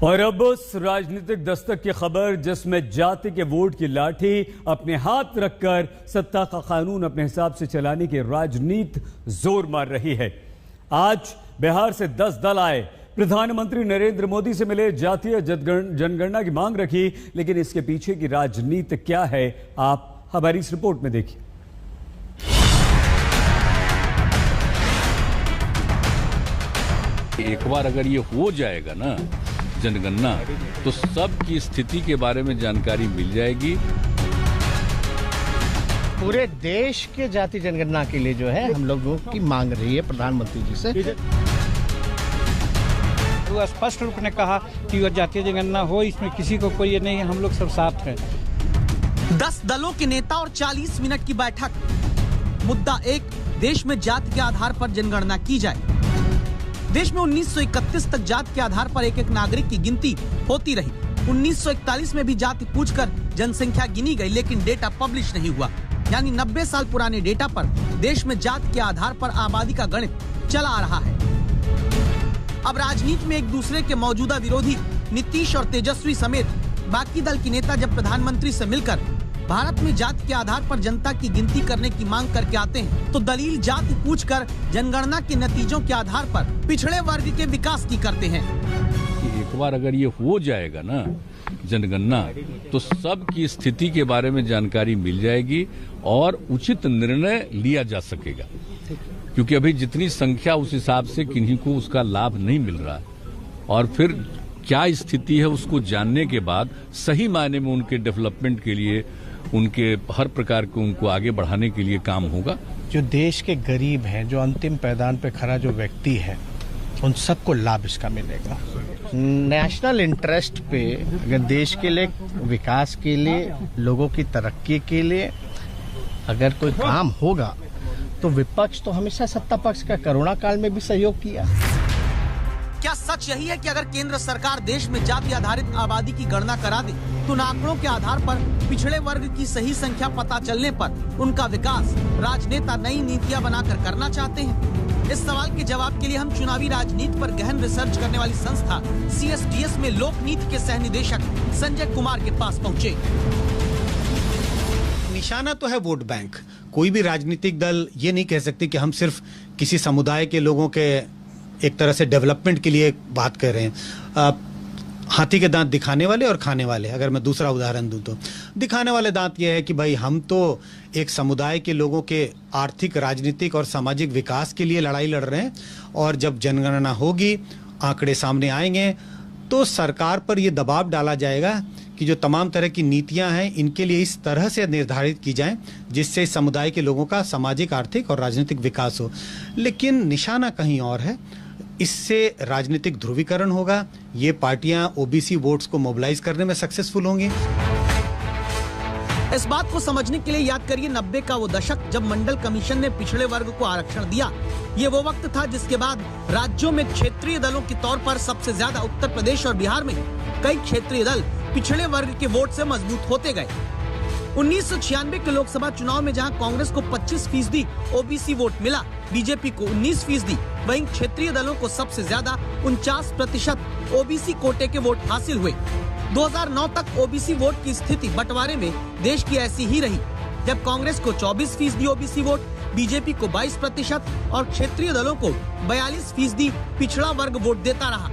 और अब उस राजनीतिक दस्तक की खबर जिसमें जाति के वोट की लाठी अपने हाथ रखकर सत्ता का कानून अपने हिसाब से चलाने की राजनीति जोर मार रही है। आज बिहार से 10 दल आए, प्रधानमंत्री नरेंद्र मोदी से मिले, जातीय जनगणना की मांग रखी, लेकिन इसके पीछे की राजनीति क्या है आप हमारी इस रिपोर्ट में देखिए। एक बार अगर ये हो जाएगा ना जनगणना, तो सबकी स्थिति के बारे में जानकारी मिल जाएगी। पूरे देश के जाति जनगणना के लिए जो है हम लोगों की मांग रही है प्रधानमंत्री जी से। वो स्पष्ट रूप ने कहा कि वो जातीय जनगणना हो, इसमें किसी को कोई ये नहीं है, हम लोग सब साथ हैं। 10 दलों के नेता और 40 मिनट की बैठक। मुद्दा 1, देश में जाति के आधार पर जनगणना की जाए। देश में 1931 तक जाति के आधार पर एक एक नागरिक की गिनती होती रही। 1941 में भी जाति पूछकर जनसंख्या गिनी गई, लेकिन डेटा पब्लिश नहीं हुआ। यानी 90 साल पुराने डेटा पर देश में जाति के आधार पर आबादी का गणित चला आ रहा है। अब राजनीति में एक दूसरे के मौजूदा विरोधी नीतीश और तेजस्वी समेत बाकी दल के नेता जब प्रधानमंत्री से मिलकर भारत में जाति के आधार पर जनता की गिनती करने की मांग करके आते हैं, तो दलील जाति पूछकर जनगणना के नतीजों के आधार पर पिछड़े वर्ग के विकास की करते हैं। एक बार अगर ये हो जाएगा ना जनगणना, तो सबकी स्थिति के बारे में जानकारी मिल जाएगी और उचित निर्णय लिया जा सकेगा। क्योंकि अभी जितनी संख्या उस हिसाब से किन्हीं को उसका लाभ नहीं मिल रहा, और फिर क्या स्थिति है उसको जानने के बाद सही मायने में उनके डेवलपमेंट के लिए, उनके हर प्रकार को उनको आगे बढ़ाने के लिए काम होगा। जो देश के गरीब हैं, जो अंतिम पैदान पे खड़ा जो व्यक्ति है, उन सबको लाभ इसका मिलेगा। नेशनल इंटरेस्ट पे अगर देश के लिए, विकास के लिए, लोगों की तरक्की के लिए अगर कोई काम होगा, तो विपक्ष तो हमेशा सत्ता पक्ष का कोरोना काल में भी सहयोग किया। क्या सच यही है कि अगर केंद्र सरकार देश में जाति आधारित आबादी की गणना करा दे, तो आंकड़ों के आधार पर पिछड़े वर्ग की सही संख्या पता चलने पर उनका विकास राजनेता नई नीतियां बनाकर करना चाहते हैं? इस सवाल के जवाब के लिए हम चुनावी राजनीति पर गहन रिसर्च करने वाली संस्था CSDS में लोक नीति के सह निदेशक संजय कुमार के पास पहुँचे। निशाना तो है वोट बैंक। कोई भी राजनीतिक दल ये नहीं कह सकते कि हम सिर्फ किसी समुदाय के लोगों के एक तरह से डेवलपमेंट के लिए बात कर रहे हैं। हाथी के दांत दिखाने वाले और खाने वाले, अगर मैं दूसरा उदाहरण दूं तो दिखाने वाले दांत ये है कि भाई हम तो एक समुदाय के लोगों के आर्थिक, राजनीतिक और सामाजिक विकास के लिए लड़ाई लड़ रहे हैं, और जब जनगणना होगी, आंकड़े सामने आएंगे, तो सरकार पर यह दबाव डाला जाएगा कि जो तमाम तरह की नीतियां हैं इनके लिए इस तरह से निर्धारित की जाएं जिससे समुदाय के लोगों का सामाजिक, आर्थिक और राजनीतिक विकास हो। लेकिन निशाना कहीं और है। इससे राजनीतिक ध्रुवीकरण होगा। ये पार्टियां ओबीसी वोट्स को मोबिलाइज करने में सक्सेसफुल होंगी। इस बात को समझने के लिए याद करिए 90 का वो दशक, जब मंडल कमीशन ने पिछड़े वर्ग को आरक्षण दिया। ये वो वक्त था जिसके बाद राज्यों में क्षेत्रीय दलों के तौर पर सबसे ज्यादा उत्तर प्रदेश और बिहार में कई क्षेत्रीय दल पिछड़े वर्ग के वोट से मजबूत होते गए। 1996 के लोकसभा चुनाव में जहां कांग्रेस को 25% ओबीसी वोट मिला, बीजेपी को 19%, वहीं क्षेत्रीय दलों को सबसे ज्यादा 49% ओबीसी कोटे के वोट हासिल हुए। 2009 तक ओबीसी वोट की स्थिति बंटवारे में देश की ऐसी ही रही, जब कांग्रेस को 24% ओबीसी वोट, बीजेपी को 22% और क्षेत्रीय दलों को 42% पिछड़ा वर्ग वोट देता रहा।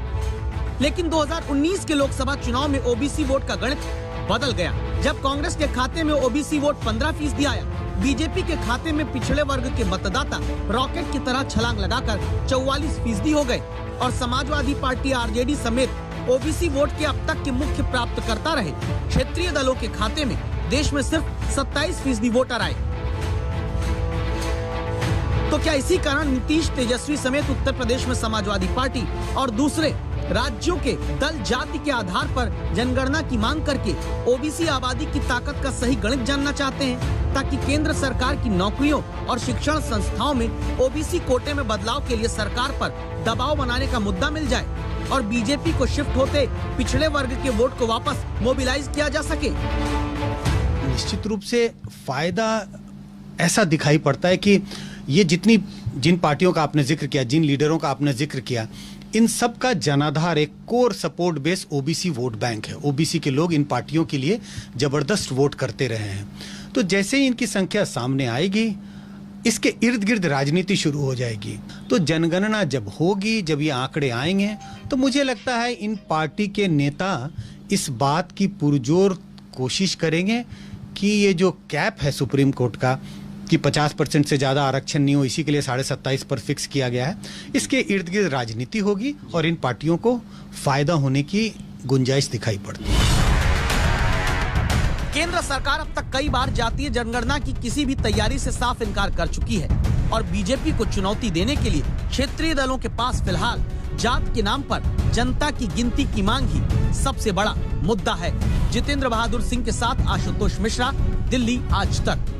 लेकिन 2019 के लोकसभा चुनाव में ओबीसी वोट का गणित बदल गया, जब कांग्रेस के खाते में ओबीसी वोट 15% आया। बीजेपी के खाते में पिछड़े वर्ग के मतदाता रॉकेट की तरह छलांग लगाकर 44% हो गए, और समाजवादी पार्टी आरजेडी समेत ओबीसी वोट के अब तक के मुख्य प्राप्तकर्ता रहे क्षेत्रीय दलों के खाते में देश में सिर्फ 27% वोटर आए। तो क्या इसी कारण नीतीश, तेजस्वी समेत उत्तर प्रदेश में समाजवादी पार्टी और दूसरे राज्यों के दल जाति के आधार पर जनगणना की मांग करके ओबीसी आबादी की ताकत का सही गणित जानना चाहते हैं, ताकि केंद्र सरकार की नौकरियों और शिक्षण संस्थाओं में ओबीसी कोटे में बदलाव के लिए सरकार पर दबाव बनाने का मुद्दा मिल जाए और बीजेपी को शिफ्ट होते पिछड़े वर्ग के वोट को वापस मोबिलाइज किया जा सके? निश्चित रूप से फायदा ऐसा दिखाई पड़ता है कि ये जिन पार्टियों का आपने जिक्र किया, जिन लीडरों का आपने जिक्र किया, इन सब का जनाधार एक core support base OBC vote bank है। ओबीसी के लोग इन पार्टियों के लिए जबरदस्त वोट करते रहे हैं। तो जैसे ही इनकी संख्या सामने आएगी, इसके इर्द गिर्द राजनीति शुरू हो जाएगी। तो जनगणना जब होगी, जब ये आंकड़े आएंगे, तो मुझे लगता है इन पार्टी के नेता इस बात की पुरजोर कोशिश करेंगे कि ये जो कैप है सुप्रीम कोर्ट का कि 50% से ज़्यादा आरक्षण नहीं हो, इसी के लिए 27.5 पर फिक्स किया गया है, इसके इर्द गिर्द राजनीति होगी और इन पार्टियों को फायदा होने की गुंजाइश दिखाई पड़ती है। केंद्र सरकार अब तक कई बार जातीय जनगणना की किसी भी तैयारी से साफ इनकार कर चुकी है और बीजेपी को चुनौती देने के लिए क्षेत्रीय दलों के पास फिलहाल जात के नाम पर जनता की गिनती की मांग ही सबसे बड़ा मुद्दा है। जितेंद्र बहादुर सिंह के साथ आशुतोष मिश्रा, दिल्ली आज तक।